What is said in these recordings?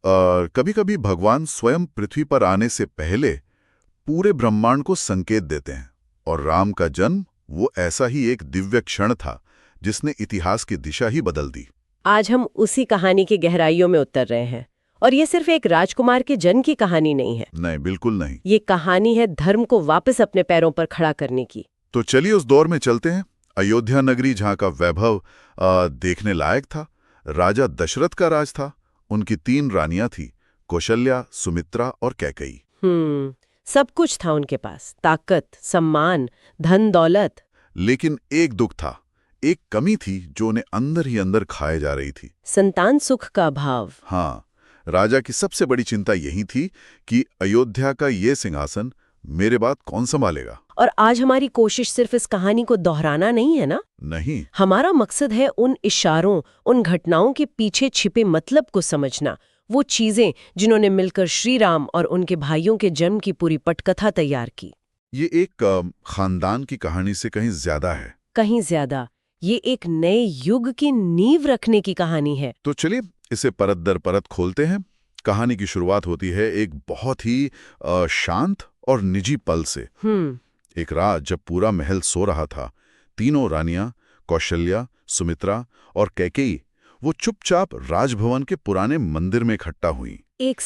कभी कभी भगवान स्वयं पृथ्वी पर आने से पहले पूरे ब्रह्मांड को संकेत देते हैं, और राम का जन्म वो ऐसा ही एक दिव्य क्षण था जिसने इतिहास की दिशा ही बदल दी। आज हम उसी कहानी की गहराइयों में उतर रहे हैं, और ये सिर्फ एक राजकुमार के जन्म की कहानी नहीं है। नहीं, बिल्कुल नहीं। ये कहानी है धर्म को वापस अपने पैरों पर खड़ा करने की। तो चलिए उस दौर में चलते हैं, अयोध्या नगरी जहाँ का वैभव देखने लायक था। राजा दशरथ का राज था। उनकी 3 रानियां थी, कौशल्या, सुमित्रा और कैकेयी। सब कुछ था उनके पास, ताकत, सम्मान, धन दौलत। लेकिन एक दुख था, एक कमी थी जो उन्हें अंदर ही अंदर खाए जा रही थी। संतान सुख का अभाव। हाँ, राजा की सबसे बड़ी चिंता यही थी कि अयोध्या का ये सिंहासन मेरे बाद कौन संभालेगा। और आज हमारी कोशिश सिर्फ इस कहानी को दोहराना नहीं है ना। नहीं, हमारा मकसद है उन इशारों, उन घटनाओं के पीछे छिपे मतलब को समझना, वो चीजें जिन्होंने मिलकर श्री राम और उनके भाइयों के जन्म की पूरी पटकथा तैयार की। ये एक खानदान की कहानी से कहीं ज्यादा है। कहीं ज्यादा, ये एक नए युग की नींव रखने की कहानी है। तो चलिए इसे परत दर परत खोलते हैं। कहानी की शुरुआत होती है एक बहुत ही शांत और निजी पल से। एक रात जब पूरा महल सो रहा था, तीनों रानियां कौशल्या, सुमित्रा और कैकेयी वो चुपचाप राजभवन के पुराने मंदिर में इकट्ठा हुई। एक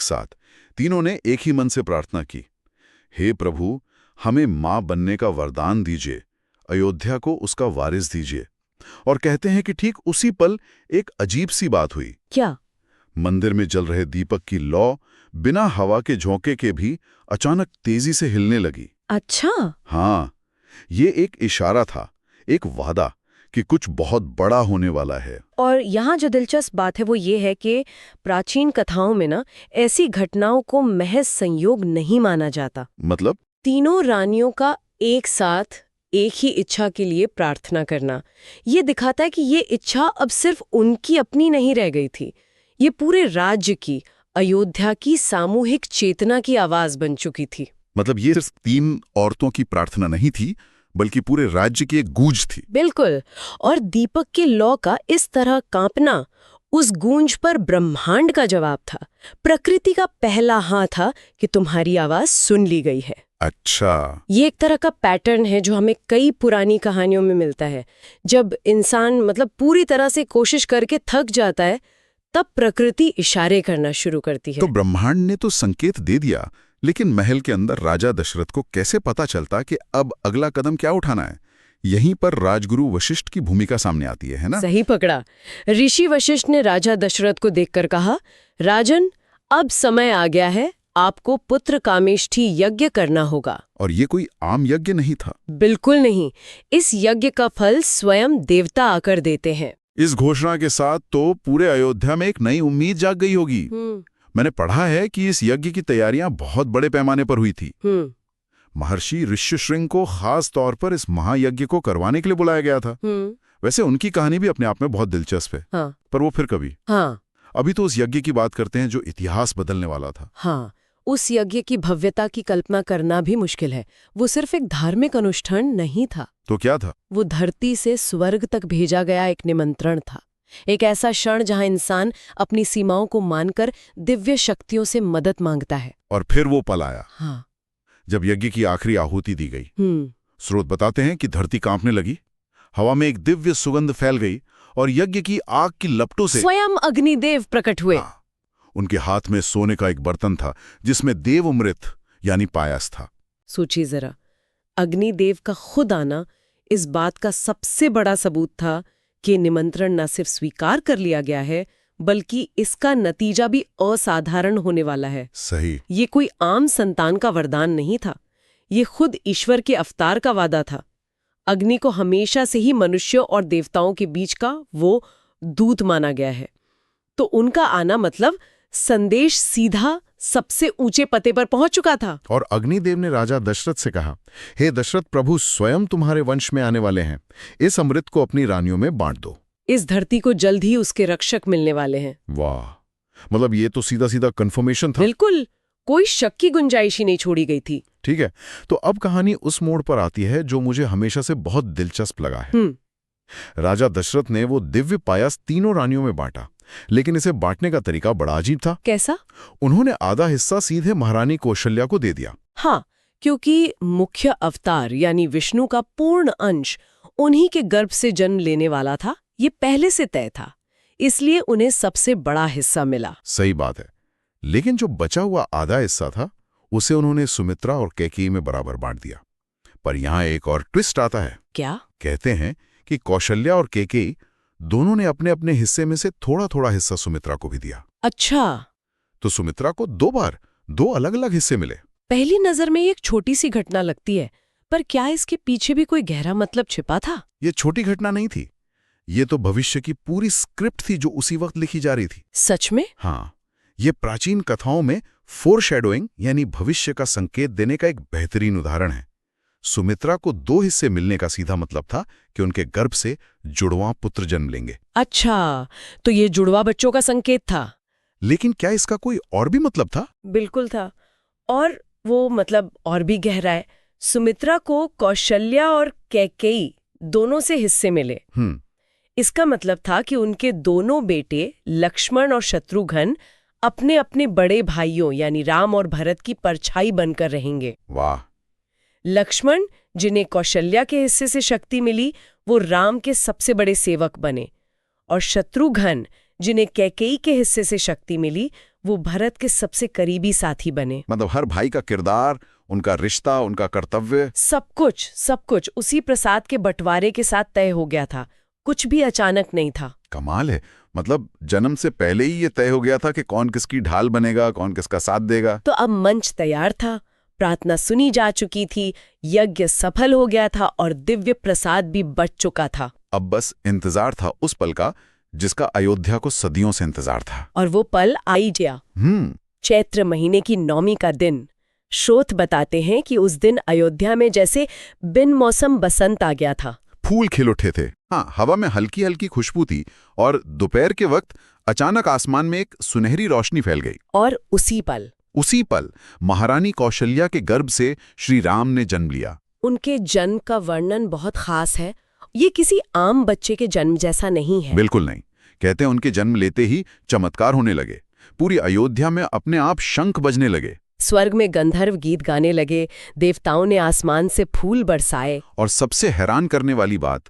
साथ तीनों ने एक ही मन से प्रार्थना की, हे प्रभु, हमें मां बनने का वरदान दीजिए, अयोध्या को उसका वारिस दीजिए। और कहते हैं कि ठीक उसी पल एक अजीब सी बात हुई। क्या? मंदिर में जल रहे दीपक की लौ बिना हवा के झोंके के भी अचानक तेजी से हिलने लगी। अच्छा। हाँ, ये एक इशारा था, एक वादा कि कुछ बहुत बड़ा होने वाला है। और यहाँ जो दिलचस्प बात है वो ये है कि प्राचीन कथाओं में ना ऐसी घटनाओं को महज संयोग नहीं माना जाता। मतलब? तीनों रानियों का एक साथ एक ही इच्छा के लिए प्रार्थना करना, ये दिखाता है कि ये इच्छा अब सिर्फ उनकी अपनी नहीं रह गई थी, ये पूरे राज्य की, अयोध्या की सामूहिक चेतना की आवाज बन चुकी थी। मतलब ये सिर्फ 3 औरतों की प्रार्थना नहीं थी, बल्कि पूरे राज्य की एक गूंज थी। बिल्कुल। और दीपक के लौ का इस तरह कांपना, उस गूंज पर ब्रह्मांड का जवाब था, प्रकृति का पहला हाँ था कि तुम्हारी आवाज सुन ली गई है। अच्छा, ये एक तरह का पैटर्न है जो हमें कई पुरानी कहानियों में मिलता है। जब इंसान पूरी तरह से कोशिश करके थक जाता है, तब प्रकृति इशारे करना शुरू करती है। तो ब्रह्मांड ने तो संकेत दे दिया, लेकिन महल के अंदर राजा दशरथ को कैसे पता चलता कि अब अगला कदम क्या उठाना है? यहीं पर राजगुरु वशिष्ठ की भूमिका सामने आती है ना? सही पकड़ा। ऋषि वशिष्ठ ने राजा दशरथ को देखकर कहा, राजन, अब समय आ गया है, आपको पुत्र कामेष्ठी यज्ञ करना होगा। और ये कोई आम यज्ञ नहीं था। बिल्कुल नहीं। इस यज्ञ का फल स्वयं देवता आकर देते हैं। इस घोषणा के साथ तो पूरे अयोध्या में एक नई उम्मीद जाग गई होगी। मैंने पढ़ा है कि इस यज्ञ की तैयारियां बहुत बड़े पैमाने पर हुई थी। महर्षि ऋष्यशृंग को खास तौर पर इस महायज्ञ को करवाने के लिए बुलाया गया था। वैसे उनकी कहानी भी अपने आप में बहुत दिलचस्प है। हाँ। पर वो फिर कभी। हाँ। अभी तो उस यज्ञ की बात करते हैं जो इतिहास बदलने वाला था। हाँ, उस यज्ञ की भव्यता की कल्पना करना भी मुश्किल है। वो सिर्फ एक धार्मिक अनुष्ठान नहीं था। तो क्या था? वो धरती से स्वर्ग तक भेजा गया एक निमंत्रण था। एक ऐसा क्षण जहां इंसान अपनी सीमाओं को मानकर दिव्य शक्तियों से मदद मांगता है। और फिर वो पल आया। हाँ। जब यज्ञ की आखिरी आहुति दी गई। स्रोत बताते हैं कि धरती कांपने लगी, हवा में एक दिव्य सुगंध फैल गई और यज्ञ की आग की लपटों से स्वयं अग्निदेव प्रकट हुए। उनके हाथ में सोने का एक बर्तन था जिसमें देवअमृत यानी पायस था। सोचिए जरा, अग्निदेव का खुद आना इस बात का सबसे बड़ा सबूत था कि निमंत्रण न सिर्फ स्वीकार कर लिया गया है, बल्कि इसका नतीजा भी असाधारण होने वाला है। सही। ये कोई आम संतान का वरदान नहीं था, ये खुद ईश्वर के अवतार का वादा था। अग्नि को हमेशा से ही मनुष्यों और देवताओं के बीच का वो दूत माना गया है। तो उनका आना मतलब संदेश सीधा सबसे ऊंचे पते पर पहुंच चुका था। और अग्निदेव ने राजा दशरथ से कहा, हे दशरथ प्रभु, स्वयं तुम्हारे वंश में आने वाले हैं, इस अमृत को अपनी रानियों में बांट दो। इस धरती को जल्द ही उसके रक्षक मिलने वाले हैं। वाह, मतलब ये तो सीधा सीधा कंफर्मेशन था। बिल्कुल, कोई शक की गुंजाइश ही नहीं छोड़ी गई थी। ठीक है, तो अब कहानी उस मोड़ पर आती है जो मुझे हमेशा से बहुत दिलचस्प लगा है। राजा दशरथ ने वो दिव्य पायस तीनों रानियों में बांटा, लेकिन इसे बांटने का तरीका बड़ा अजीब था। कैसा? उन्होंने आधा हिस्सा सीधे महारानी कौशल्या को दे दिया। हाँ, क्योंकि मुख्य अवतार यानी विष्णु का पूर्ण अंश उन्हीं के गर्भ से जन्म लेने वाला था, ये पहले से तय था, इसलिए उन्हें सबसे बड़ा हिस्सा मिला। सही बात है, लेकिन जो बचा हुआ आधा हिस्सा था उसे उन्होंने सुमित्रा और कैकेयी में बराबर बांट दिया। पर यहाँ एक और ट्विस्ट आता है। क्या? कहते हैं कि कौशल्या और कैकेयी दोनों ने अपने अपने हिस्से में से थोड़ा थोड़ा हिस्सा सुमित्रा को भी दिया। अच्छा, तो सुमित्रा को 2 बार 2 अलग अलग हिस्से मिले। पहली नजर में ये एक छोटी सी घटना लगती है, पर क्या इसके पीछे भी कोई गहरा मतलब छिपा था? ये छोटी घटना नहीं थी, ये तो भविष्य की पूरी स्क्रिप्ट थी जो उसी वक्त लिखी जा रही थी। सच में? हाँ, ये प्राचीन कथाओं में फोरशैडोइंग यानी भविष्य का संकेत देने का एक बेहतरीन उदाहरण है। सुमित्रा को 2 हिस्से मिलने का सीधा मतलब था कि उनके गर्भ से जुड़वां पुत्र जन्म लेंगे। अच्छा, तो ये जुड़वा बच्चों का संकेत था। लेकिन क्या इसका कोई और भी मतलब था? बिल्कुल था, और वो मतलब और भी गहरा है। सुमित्रा को कौशल्या और कैकेयी दोनों से हिस्से मिले। इसका मतलब था कि उनके दोनों बेटे लक्ष्मण और शत्रुघ्न अपने अपने बड़े भाइयों यानी राम और भरत की परछाई बनकर रहेंगे। वाह! लक्ष्मण, जिन्हें कौशल्या के हिस्से से शक्ति मिली, वो राम के सबसे बड़े सेवक बने, और शत्रुघ्न, जिन्हें कैकेयी के हिस्से से शक्ति मिली, वो भरत के सबसे करीबी साथी बने। मतलब हर भाई का किरदार, उनका रिश्ता, उनका कर्तव्य, सब कुछ उसी प्रसाद के बंटवारे के साथ तय हो गया था। कुछ भी अचानक नहीं था। कमाल है, मतलब जन्म से पहले ही ये तय हो गया था कि कौन किसकी ढाल बनेगा, कौन किसका साथ देगा। तो अब मंच तैयार था, प्रार्थना सुनी जा चुकी थी, यज्ञ सफल हो गया था और दिव्य प्रसाद भी बट चुका था। अब बस इंतजार था उस पल का जिसका अयोध्या को सदियों से इंतजार था। और वो पल आई गया। चैत्र महीने की 9वीं का दिन। स्रोत बताते हैं कि उस दिन अयोध्या में जैसे बिन मौसम बसंत आ गया था। फूल खिल उठे थे। हाँ, हवा में हल्की हल्की खुशबू थी और दोपहर के वक्त अचानक आसमान में एक सुनहरी रोशनी फैल गई। और उसी पल महारानी कौशल्या के गर्भ से श्री राम ने जन्म लिया। उनके जन्म का वर्णन बहुत खास है। ये किसी आम बच्चे के जन्म जैसा नहीं है। बिल्कुल नहीं। कहते हैं उनके जन्म लेते ही चमत्कार होने लगे। पूरी अयोध्या में अपने आप शंख बजने लगे, स्वर्ग में गंधर्व गीत गाने लगे, देवताओं ने आसमान से फूल बरसाए। और सबसे हैरान करने वाली बात,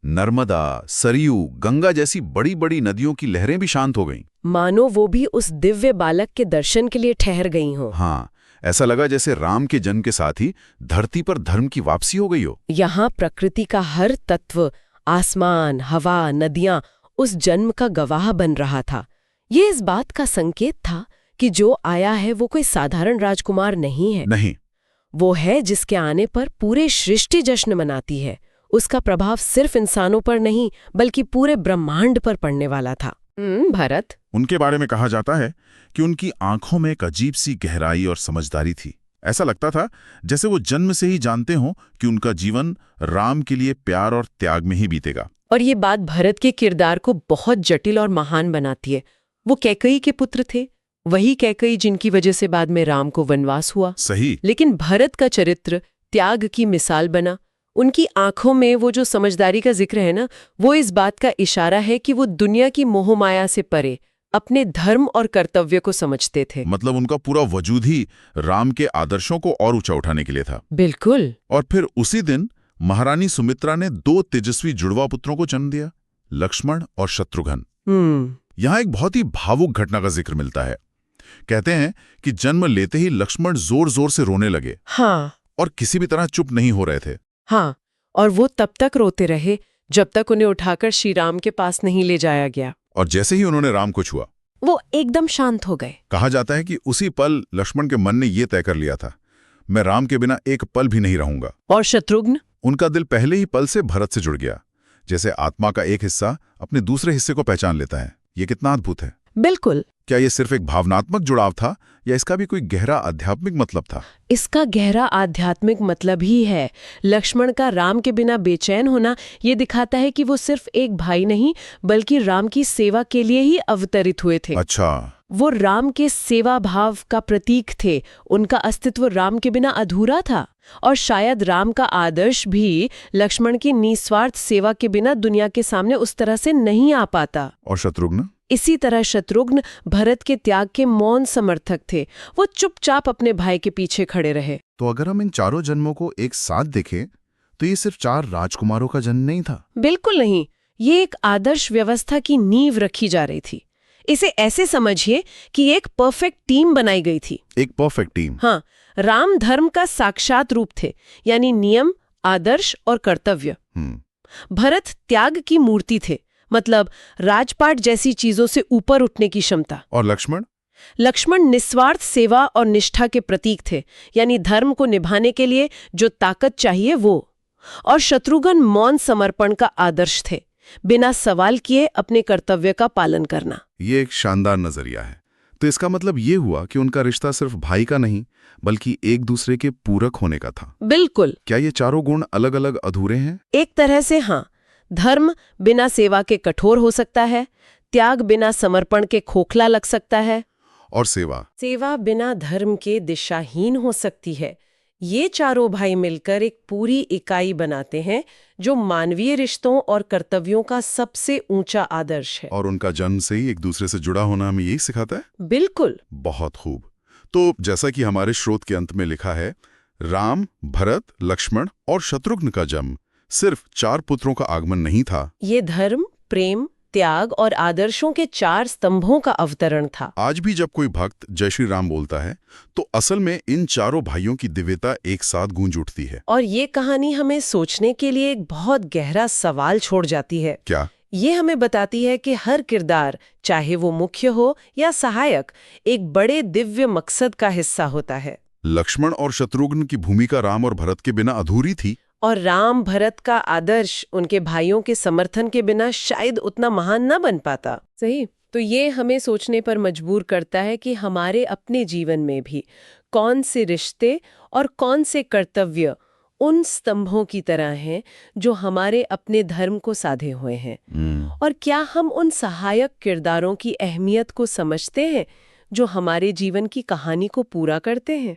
नर्मदा, सरयू, गंगा जैसी बड़ी बड़ी नदियों की लहरें भी शांत हो गईं। मानो वो भी उस दिव्य बालक के दर्शन के लिए ठहर गई हो। हाँ, ऐसा लगा जैसे राम के जन्म के साथ ही धरती पर धर्म की वापसी हो गई हो। यहाँ प्रकृति का हर तत्व, आसमान, हवा, नदियां, उस जन्म का गवाह बन रहा था। ये इस बात का संकेत था कि जो आया है वो कोई साधारण राजकुमार नहीं है। नहीं, वो है जिसके आने पर पूरे सृष्टि जश्न मनाती है। उसका प्रभाव सिर्फ इंसानों पर नहीं बल्कि पूरे ब्रह्मांड पर पड़ने वाला था। भरत, उनके बारे में कहा जाता है कि उनकी आंखों में एक अजीब सी गहराई और समझदारी थी। ऐसा लगता था जैसे वो जन्म से ही जानते हों कि उनका जीवन राम के लिए प्यार और त्याग में ही बीतेगा। और ये बात भरत के किरदार को बहुत जटिल और महान बनाती है। वो कैकेयी के पुत्र थे, वही कैकेयी जिनकी वजह से बाद में राम को वनवास हुआ। सही। लेकिन भरत का चरित्र त्याग की मिसाल बना। उनकी आंखों में वो जो समझदारी का जिक्र है ना, वो इस बात का इशारा है कि वो दुनिया की मोहमाया से परे अपने धर्म और कर्तव्य को समझते थे। मतलब उनका पूरा वजूद ही राम के आदर्शों को और ऊंचा उठाने के लिए था। बिल्कुल। और फिर उसी दिन महारानी सुमित्रा ने 2 तेजस्वी जुड़वा पुत्रों को जन्म दिया, लक्ष्मण और शत्रुघ्न। यहाँ एक बहुत ही भावुक घटना का जिक्र मिलता है। कहते हैं कि जन्म लेते ही लक्ष्मण जोर जोर से रोने लगे। हाँ। और किसी भी तरह चुप नहीं हो रहे थे। हाँ, और वो तब तक रोते रहे जब तक उन्हें उठाकर श्री राम के पास नहीं ले जाया गया। और जैसे ही उन्होंने राम को छुआ, वो एकदम शांत हो गए। कहा जाता है कि उसी पल लक्ष्मण के मन ने यह तय कर लिया था, मैं राम के बिना एक पल भी नहीं रहूंगा। और शत्रुघ्न? उनका दिल पहले ही पल से भरत से जुड़ गया, जैसे आत्मा का एक हिस्सा अपने दूसरे हिस्से को पहचान लेता है। ये कितना अद्भुत है। बिल्कुल। क्या ये सिर्फ एक भावनात्मक जुड़ाव था या इसका भी कोई गहरा आध्यात्मिक मतलब था? इसका गहरा आध्यात्मिक मतलब ही है। लक्ष्मण का राम के बिना बेचैन होना ये दिखाता है कि वो सिर्फ एक भाई नहीं बल्कि राम की सेवा के लिए ही अवतरित हुए थे। अच्छा। वो राम के सेवा भाव का प्रतीक थे। उनका अस्तित्व राम के बिना अधूरा था और शायद राम का आदर्श भी लक्ष्मण की निस्वार्थ सेवा के बिना दुनिया के सामने उस तरह से नहीं आ पाता। और शत्रुघ्न? इसी तरह शत्रुघ्न भरत के त्याग के मौन समर्थक थे। वो चुपचाप अपने भाई के पीछे खड़े रहे। तो अगर हम इन चारों जन्मों को एक साथ देखें तो ये सिर्फ 4 राजकुमारों का जन्म नहीं था। बिल्कुल नहीं, ये एक आदर्श व्यवस्था की नींव रखी जा रही थी। इसे ऐसे समझिए कि एक परफेक्ट टीम बनाई गई थी। एक परफेक्ट टीम। हाँ, राम धर्म का साक्षात रूप थे, यानी नियम, आदर्श और कर्तव्य। भरत त्याग की मूर्ति थे, मतलब राजपाट जैसी चीजों से ऊपर उठने की क्षमता। और लक्ष्मण? लक्ष्मण निस्वार्थ सेवा और निष्ठा के प्रतीक थे, यानी धर्म को निभाने के लिए जो ताकत चाहिए वो। और शत्रुघ्न मौन समर्पण का आदर्श थे, बिना सवाल किए अपने कर्तव्य का पालन करना। ये एक शानदार नजरिया है। तो इसका मतलब ये हुआ कि उनका रिश्ता सिर्फ भाई का नहीं बल्कि एक दूसरे के पूरक होने का था। बिल्कुल। क्या ये चारों गुण अलग अलग अधूरे हैं? एक तरह से हाँ। धर्म बिना सेवा के कठोर हो सकता है, त्याग बिना समर्पण के खोखला लग सकता है, और सेवा बिना धर्म के दिशाहीन हो सकती है। ये चारों भाई मिलकर एक पूरी इकाई बनाते हैं जो मानवीय रिश्तों और कर्तव्यों का सबसे ऊंचा आदर्श है। और उनका जन्म से ही एक दूसरे से जुड़ा होना हमें यही सिखाता है। बिल्कुल। बहुत खूब। तो जैसा कि हमारे स्रोत के अंत में लिखा है, राम, भरत, लक्ष्मण और शत्रुघ्न का जन्म सिर्फ 4 पुत्रों का आगमन नहीं था। ये धर्म, प्रेम, त्याग और आदर्शों के 4 स्तंभों का अवतरण था। आज भी जब कोई भक्त जय श्री राम बोलता है तो असल में इन चारों भाइयों की दिव्यता एक साथ गूंज उठती है। और ये कहानी हमें सोचने के लिए एक बहुत गहरा सवाल छोड़ जाती है। क्या? ये हमें बताती है कि हर किरदार, चाहे वो मुख्य हो या सहायक, एक बड़े दिव्य मकसद का हिस्सा होता है। लक्ष्मण और शत्रुघ्न की भूमिका राम और भरत के बिना अधूरी थी, और राम भरत का आदर्श उनके भाइयों के समर्थन के बिना शायद उतना महान न बन पाता। सही। तो ये हमें सोचने पर मजबूर करता है कि हमारे अपने जीवन में भी कौन से रिश्ते और कौन से कर्तव्य उन स्तंभों की तरह हैं जो हमारे अपने धर्म को साधे हुए हैं। और क्या हम उन सहायक किरदारों की अहमियत को समझते हैं जो हमारे जीवन की कहानी को पूरा करते हैं?